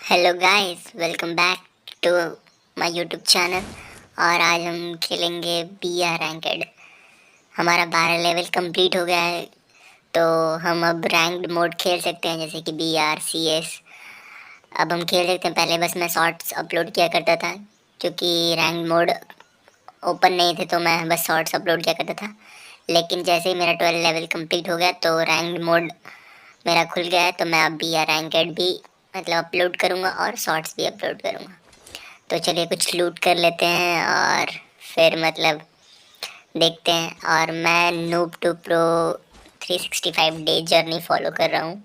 Hello guys, welcome back to my YouTube channel. और आज हम खेलेंगे बी आर रैंकेड। हमारा 12 लेवल कंप्लीट हो गया है, तो हम अब रैंक्ड मोड खेल सकते हैं, जैसे कि बी आर सी एस। अब हम खेल सकते हैं। पहले बस मैं शॉर्ट्स अपलोड किया करता था, क्योंकि रैंक्ड मोड ओपन नहीं थे, तो मैं बस शॉर्ट्स अपलोड किया करता था। लेकिन जैसे ही मेरा 12 लेवल कंप्लीट हो गया, तो रैंक्ड मोड मेरा खुल गया है, तो मैं अब बी आर रैंकेड भी मतलब अपलोड करूँगा और शॉर्ट्स भी अपलोड करूँगा। तो चलिए कुछ लूट कर लेते हैं और फिर मतलब देखते हैं। और मैं noob to pro 365 day journey follow कर रहा हूँ,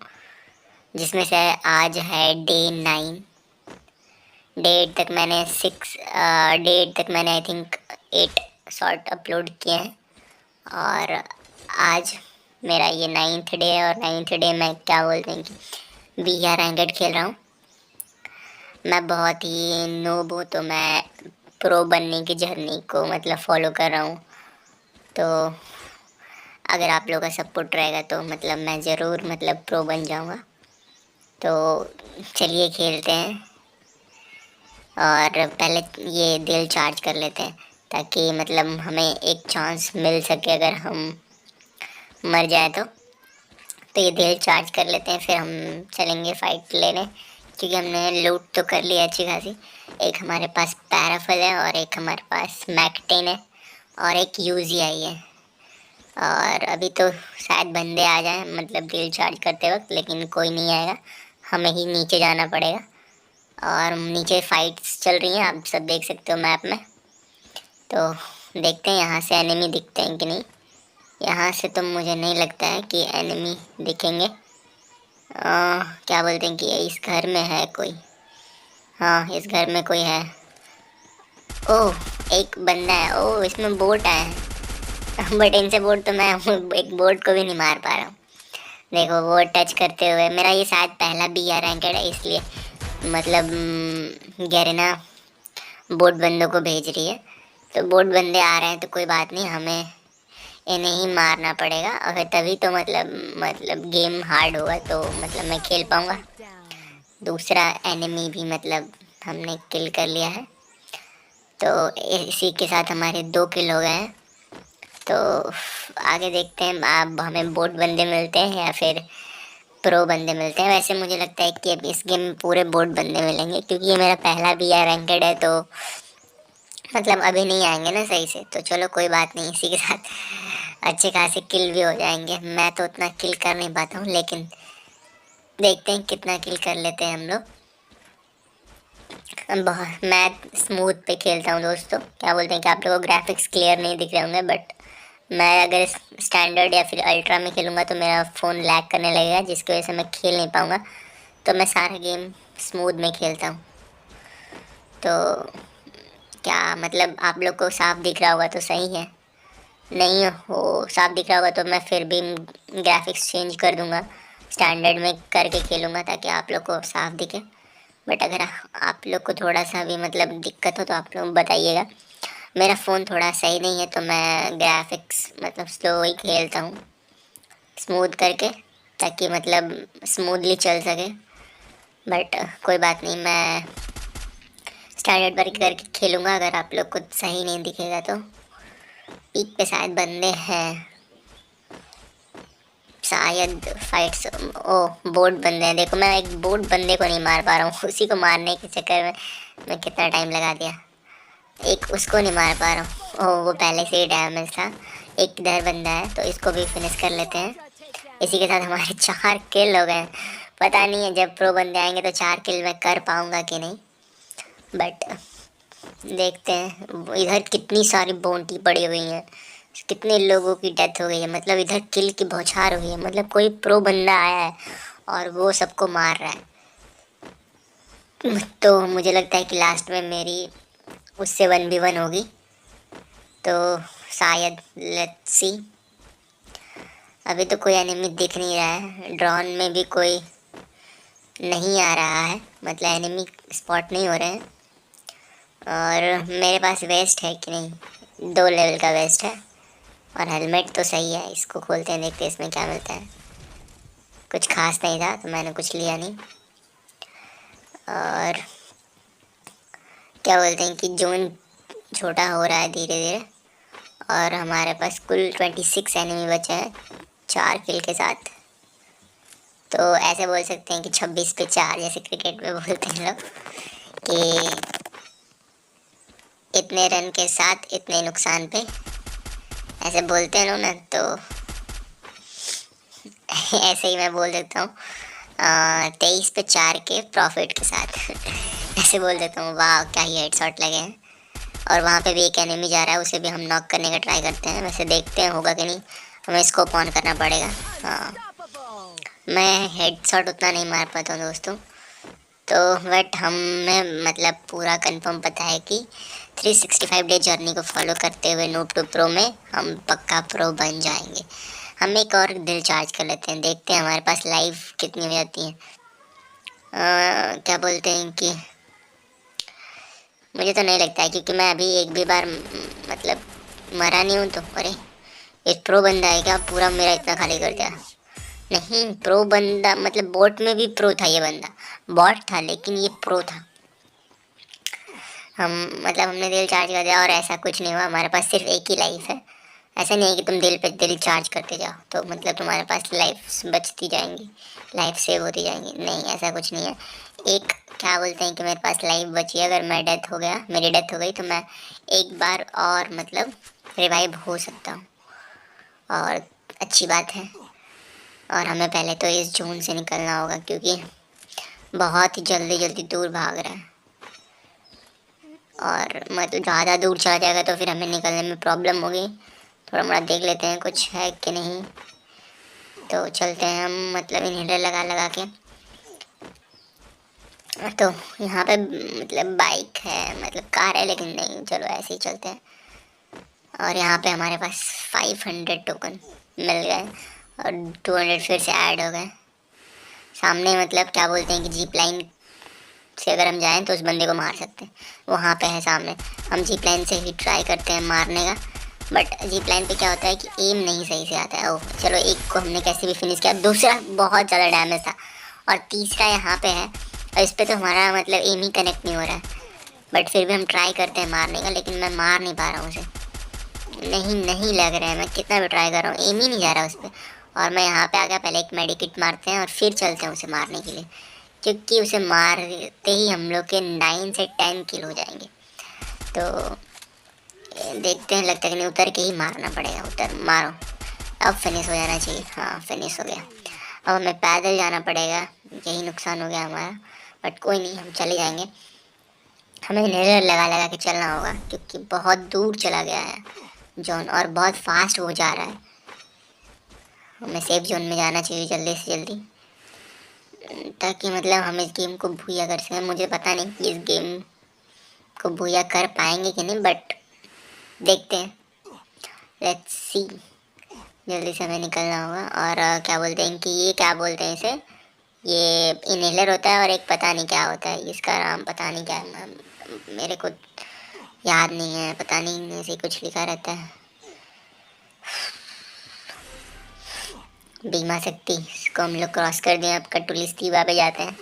जिसमें से आज है डे 9। डे 8 तक मैंने आई थिंक 8 शॉर्ट अपलोड किए हैं। और आज मेरा ये 9th डे है, और 9th डे मैं क्या बोलते हैं कि बी आर रैंकेड खेल रहा हूँ। मैं बहुत ही नूब हूँ, तो मैं प्रो बनने की जर्नी को मतलब फॉलो कर रहा हूँ। तो अगर आप लोगों का सपोर्ट रहेगा तो मतलब मैं ज़रूर मतलब प्रो बन जाऊँगा। तो चलिए खेलते हैं। और पहले ये दिल चार्ज कर लेते हैं, ताकि मतलब हमें एक चांस मिल सके अगर हम मर जाए तो ये दिल चार्ज कर लेते हैं, फिर हम चलेंगे फाइट लेने। क्योंकि हमने लूट तो कर लिया अच्छी खासी। एक हमारे पास पैराफल है, और एक हमारे पास मैक-10 है, और एक यूजीआई है। और अभी तो शायद बंदे आ जाएं मतलब दिल चार्ज करते वक्त, लेकिन कोई नहीं आएगा। हमें ही नीचे जाना पड़ेगा। और नीचे फाइट्स चल रही हैं, आप सब देख सकते हो मैप में। तो देखते हैं यहाँ से एनिमी दिखते हैं कि नहीं। यहाँ से तो मुझे नहीं लगता है कि एनिमी दिखेंगे। क्या बोलते हैं कि इस घर में है कोई। हाँ, इस घर में कोई है। ओह, एक बंदा है। ओह, इसमें बोट आए हैं। बट इनसे बोट तो मैं एक बोट को भी नहीं मार पा रहा हूँ। देखो वो टच करते हुए। मेरा ये शायद पहला बी आर रैंकेड है, इसलिए मतलब गैरेना बोट बंदों को भेज रही है। तो बोट बंदे आ रहे हैं तो कोई बात नहीं, हमें इन्हें ही मारना पड़ेगा। अगर तभी तो मतलब गेम हार्ड होगा, तो मतलब मैं खेल पाऊँगा। दूसरा एनिमी भी मतलब हमने किल कर लिया है, तो इसी के साथ हमारे 2 किल हो गए हैं। तो आगे देखते हैं, अब हमें बोट बंदे मिलते हैं या फिर प्रो बंदे मिलते हैं। वैसे मुझे लगता है कि अब इस गेम में पूरे बोट बंदे मिलेंगे, क्योंकि ये मेरा पहला बी आर रैंकेड है, तो मतलब अभी नहीं आएंगे ना सही से। तो चलो कोई बात नहीं, इसी के साथ अच्छे खासे किल भी हो जाएंगे। मैं तो उतना किल कर नहीं पाता हूँ, लेकिन देखते हैं कितना किल कर लेते हैं हम लोग। बहुत मैं स्मूथ पे खेलता हूँ दोस्तों। क्या बोलते हैं कि आप लोगों को ग्राफिक्स क्लियर नहीं दिख रहे होंगे, बट मैं अगर स्टैंडर्ड या फिर अल्ट्रा में खेलूँगा तो मेरा फ़ोन लैग करने लगेगा, जिसकी वजह से मैं खेल नहीं पाऊँगा। तो मैं सारा गेम स्मूथ में खेलता हूँ। तो क्या मतलब आप लोग को साफ दिख रहा होगा तो सही है। नहीं हो साफ दिख रहा होगा तो मैं फिर भी ग्राफिक्स चेंज कर दूँगा, स्टैंडर्ड में करके खेलूँगा, ताकि आप लोग को साफ दिखे। बट अगर आप लोग को थोड़ा सा भी मतलब दिक्कत हो तो आप लोग बताइएगा। मेरा फ़ोन थोड़ा सही नहीं है, तो मैं ग्राफिक्स मतलब स्लो ही खेलता हूँ, स्मूथ करके, ताकि मतलब स्मूथली चल सके। बट कोई बात नहीं, मैं स्टैंडर्ड पर करके खेलूँगा। अगर आप लोग को सही नहीं दिखेगा तो पीक पे शायद बंदे हैं, शायद फाइट्स। ओ, बोट बंदे हैं। देखो मैं एक बोट बंदे को नहीं मार पा रहा हूँ। उसी को मारने के चक्कर में मैं कितना टाइम लगा दिया। एक उसको नहीं मार पा रहा हूँ। ओह, वो पहले से ही डैमेज था। एक इधर बंदा है, तो इसको भी फिनिश कर लेते हैं। इसी के साथ हमारे 4 किल हो गए। पता नहीं है जब प्रो बंदे आएंगे तो 4 किल मैं कर पाऊँगा कि नहीं, बट देखते हैं। इधर कितनी सारी बाउंटी पड़ी हुई हैं, कितने लोगों की डेथ हो गई है। मतलब इधर किल की बौछार हुई है। मतलब कोई प्रो बंदा आया है और वो सबको मार रहा है। तो मुझे लगता है कि लास्ट में मेरी उससे 1v1 होगी, तो शायद लेट्स सी। अभी तो कोई एनिमी दिख नहीं रहा है, ड्रोन में भी कोई नहीं आ रहा है, मतलब एनिमी स्पॉट नहीं हो रहे हैं। और मेरे पास वेस्ट है कि नहीं, 2 लेवल का वेस्ट है, और हेलमेट तो सही है। इसको खोलते हैं, देखते हैं इसमें क्या मिलता है। कुछ खास नहीं था तो मैंने कुछ लिया नहीं। और क्या बोलते हैं कि जोन छोटा हो रहा है धीरे धीरे, और हमारे पास कुल 26 एनिमी बचे हैं 4 किल के साथ। तो ऐसे बोल सकते हैं कि 26 पे 4, जैसे क्रिकेट में बोलते हैं लोग कि इतने रन के साथ इतने नुकसान पे, ऐसे बोलते हैं लोग ना। तो ऐसे ही मैं बोल देता हूँ 23 पे 4 के प्रॉफिट के साथ। ऐसे बोल देता हूँ। वाह, क्या ही हेडशॉट लगे हैं। और वहाँ पे भी एक एनिमी जा रहा है, उसे भी हम नॉक करने का ट्राई करते हैं। वैसे देखते हैं होगा कि नहीं, हमें स्कोप ऑन करना पड़ेगा। हाँ, मैं हेडशॉट उतना नहीं मार पाता हूँ दोस्तों, तो बट हमें मतलब पूरा कंफर्म पता है कि 365 डे जर्नी को फॉलो करते हुए नूब टू प्रो में हम पक्का प्रो बन जाएंगे। हम एक और दिल चार्ज कर लेते हैं, देखते हैं हमारे पास लाइव कितनी हो जाती है। क्या बोलते हैं कि मुझे तो नहीं लगता है, क्योंकि मैं अभी एक भी बार मतलब मरा नहीं हूँ। तो अरे, एक प्रो बंदा है क्या? पूरा मेरा इतना खाली कर दिया। नहीं, प्रो बंदा मतलब बॉट में भी प्रो था ये बंदा। बॉट था लेकिन ये प्रो था। हम मतलब हमने दिल चार्ज कर दिया और ऐसा कुछ नहीं हुआ। हमारे पास सिर्फ एक ही लाइफ है। ऐसा नहीं है कि तुम दिल पे दिल चार्ज करते जाओ तो मतलब तुम्हारे पास लाइफ बचती जाएंगी, लाइफ सेव होती जाएंगी। नहीं, ऐसा कुछ नहीं है। एक क्या बोलते हैं कि मेरे पास लाइफ बची है, अगर मैं डेथ हो गया, मेरी डेथ हो गई, तो मैं एक बार और मतलब रिवाइव हो सकता हूँ, और अच्छी बात है। और हमें पहले तो इस जोन से निकलना होगा, क्योंकि बहुत ही जल्दी जल्दी दूर भाग रहा है। और मतलब ज़्यादा दूर चला जाएगा तो फिर हमें निकलने में प्रॉब्लम होगी। थोड़ा मोड़ा देख लेते हैं कुछ है कि नहीं। तो चलते हैं हम मतलब इन्हेलर लगा लगा के। तो यहाँ पे मतलब बाइक है, मतलब कार है, लेकिन नहीं, चलो ऐसे ही चलते हैं। और यहाँ पे हमारे पास 500 टोकन मिल गए और 200 फिर से ऐड हो गए। सामने मतलब क्या बोलते हैं कि जीप लाइन से अगर हम जाएं तो उस बंदे को मार सकते हैं, वहाँ पे है सामने। हम जीप लाइन से ही ट्राई करते हैं मारने का, बट जीप लाइन पे क्या होता है कि एम नहीं सही से आता है। ओह चलो, एक को हमने कैसे भी फिनिश किया, दूसरा बहुत ज़्यादा डैमेज था, और तीसरा यहाँ पे है। और इस पर तो हमारा मतलब एम ही कनेक्ट नहीं हो रहा है, बट फिर भी हम ट्राई करते हैं मारने का, लेकिन मैं मार नहीं पा रहा हूँ उसे। नहीं नहीं लग रहा है, मैं कितना भी ट्राई कर रहा हूँ, एम ही नहीं जा रहा उस पर। और मैं यहाँ पे आ गया, पहले एक मेडिकिट मारते हैं और फिर चलते हैं उसे मारने के लिए, क्योंकि उसे मारते ही हम लोग के 9 से 10 किल हो जाएंगे। तो देखते हैं, लगता है कि नहीं, उतर के ही मारना पड़ेगा। उतर मारो, अब फिनिश हो जाना चाहिए। हाँ, फिनिश हो गया। अब हमें पैदल जाना पड़ेगा, यही नुकसान हो गया हमारा, बट कोई नहीं, हम चले जाएंगे। हमें नज़र लगा लगा के चलना होगा, क्योंकि बहुत दूर चला गया है जोन और बहुत फास्ट हो जा रहा है। हमें सेफ जोन में जाना चाहिए जल्दी से जल्दी, ताकि मतलब हम इस गेम को भूया कर सकें। मुझे पता नहीं कि इस गेम को भूया कर पाएंगे कि नहीं, बट देखते हैं, लेट्स सी। जल्दी से हमें निकलना होगा। और क्या बोलते हैं कि ये क्या बोलते हैं इसे, ये इनहेलर होता है और एक पता नहीं क्या होता है, इसका नाम पता नहीं क्या है, मेरे को याद नहीं है, पता नहीं, ऐसे कुछ लिखा रहता है। बीमा शक्ति, इसको हम लोग क्रॉस कर दिए, अब कटुलिस्तीवा पे जाते हैं।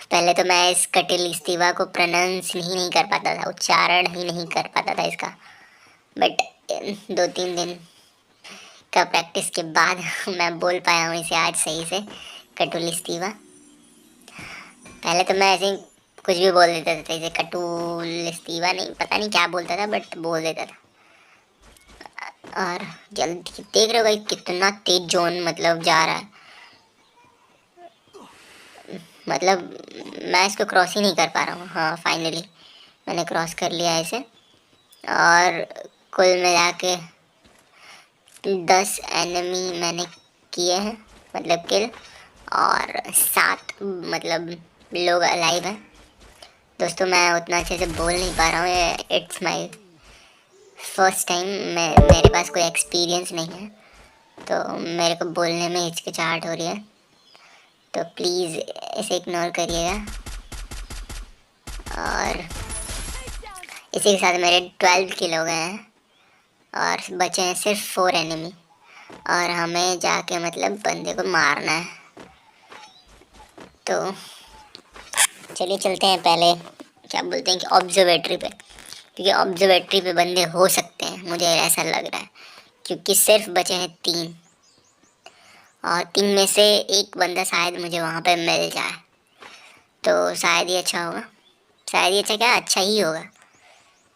पहले तो मैं इस कटुलिस्तीवा को प्रोनाउंस ही नहीं कर पाता था, उच्चारण ही नहीं कर पाता था इसका, बट 2-3 दिन का प्रैक्टिस के बाद मैं बोल पाया हूँ इसे आज सही से, कटुलिस्तीवा। पहले तो मैं ऐसे ही कुछ भी बोल देता था, जैसे कटुलिस्तीवा, नहीं पता नहीं क्या बोलता था, बट बोल देता था। और जल्दी देख रहे हो भाई, कितना तेज जोन मतलब जा रहा है, मतलब मैं इसको क्रॉस ही नहीं कर पा रहा हूँ। हाँ, फाइनली मैंने क्रॉस कर लिया है इसे, और कुल मिला के 10 एनिमी मैंने किए हैं, मतलब किल, और 7 मतलब लोग अलाइव हैं। दोस्तों मैं उतना अच्छे से बोल नहीं पा रहा हूँ, इट्स माई फर्स्ट टाइम, मेरे पास कोई एक्सपीरियंस नहीं है, तो मेरे को बोलने में हिचकिचाहट हो रही है, तो प्लीज़ इसे इग्नोर करिएगा। और इसी के साथ मेरे 12 किल हो गए हैं और बचे हैं सिर्फ 4 एनिमी, और हमें जाके मतलब बंदे को मारना है। तो चलिए चलते हैं पहले, क्या बोलते हैं कि ऑब्जर्वेटरी पे, क्योंकि ऑब्जर्वेटरी पे बंदे हो सकते हैं, मुझे ऐसा लग रहा है, क्योंकि सिर्फ बचे हैं 3 और 3 में से एक बंदा शायद मुझे वहाँ पे मिल जाए, तो शायद ही अच्छा होगा। शायद ही अच्छा, क्या अच्छा ही होगा,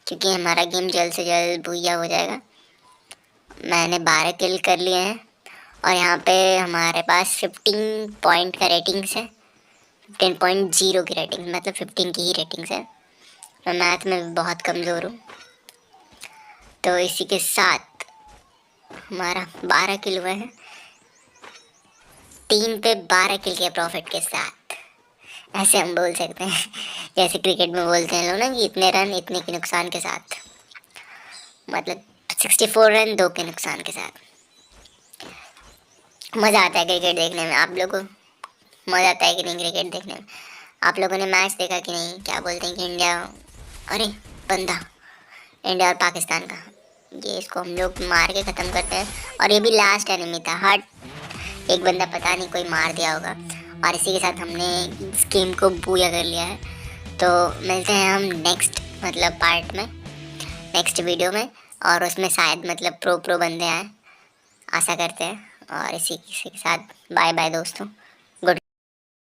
क्योंकि हमारा गेम जल्द से जल्द भूया हो जाएगा। मैंने 12 किल कर लिए हैं और यहाँ पे हमारे पास 15 पॉइंट का रेटिंग्स है, 10.0 की रेटिंग, मतलब 15 की ही रेटिंग्स है। मैं मैथ में भी बहुत कमज़ोर हूँ। तो इसी के साथ हमारा 12 किल हुए हैं, 3 पे 12 किल के प्रॉफिट के साथ, ऐसे हम बोल सकते हैं। जैसे क्रिकेट में बोलते हैं लोग ना कि इतने रन इतने के नुकसान के साथ, मतलब 64 रन 2 के नुकसान के साथ। मज़ा आता है क्रिकेट देखने में। आप लोगों को मज़ा आता है कि नहीं क्रिकेट देखने में? आप लोगों ने मैच देखा कि नहीं? क्या बोलते हैं कि इंडिया, अरे बंदा, इंडिया और पाकिस्तान का, ये इसको हम लोग मार के ख़त्म करते हैं। और ये भी लास्ट एनिमी था, हट, एक बंदा पता नहीं कोई मार दिया होगा। और इसी के साथ हमने इस गेम को बूया कर लिया है। तो मिलते हैं हम नेक्स्ट मतलब पार्ट में, नेक्स्ट वीडियो में, और उसमें शायद मतलब प्रो बंदे आए, आशा करते हैं। और इसी के साथ बाय बाय दोस्तों।